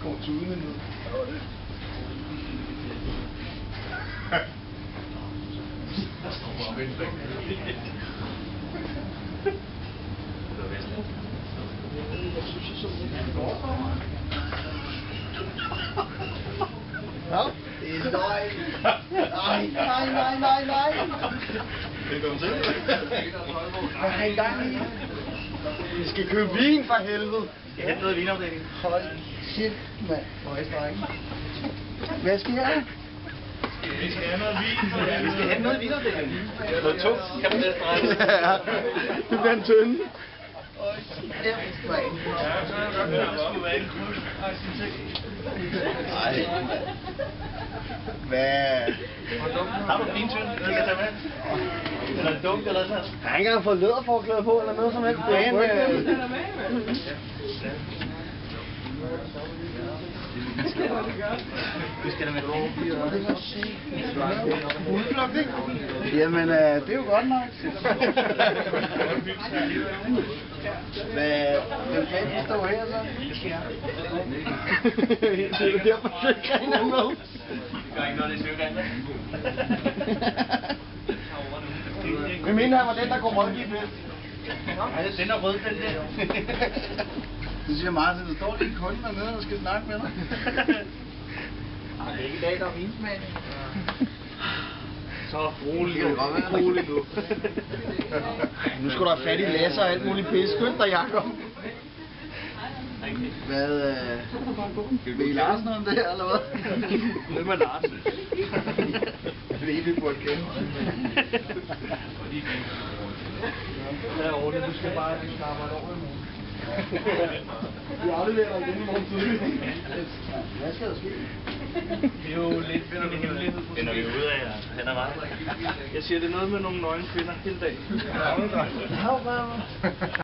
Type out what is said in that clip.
Kommer tudene ned. Der står bare vent. Ja, det er løgn. Nej. Det kommer til. Hvad har I gang i? Vi skal købe vin for helvede. Jeg henter noget i vinafdelingen. Hold shit, mand. Hvad sker der? Vi skal have noget vin. Ja, vi skal hente noget i vinafdelingen. Noget tungt, kan man næsten regne. Ja, det bliver en tynde. Ej, hvad? Har du en fin tynd, du kan tage med? Eller en dunk eller sådan? Jeg har ikke engang fået læderforklæde på, eller noget som helst. Det er en... Vi skal da med Udflugtning? Jamen, det er jo godt nok. Hvem kan ikke stå her, så? Det skal jeg. Det er jo derfor, søgeren er med. Det gør ikke noget, det er søgeren. Vi mener, han var den, der kunne rådgive bedst. Ej, den er rød, den der. Det siger Martin, der står lige en kunde dernede, der skal snakke med dig. Ej, det er ikke i dag, der er vinsmag. Så rolig nu. Nu skal du have fat i Lasse og alt muligt pis. Skynd dig, Jacob. Hvad, vil I Larsen om det her, eller hvad? Hvem er Larsen? Det er vi burde kende. Ja, Ole, du skal bare arbejde over i morgen. Vi afleverer dig igen i morgen tidlig. Hvad skal der ske? Det er jo lidt en hemmelighed. Finder vi ud af, at han er meget. Jeg siger, det er noget med nogle nøgne kvinder hele dagen. Ja,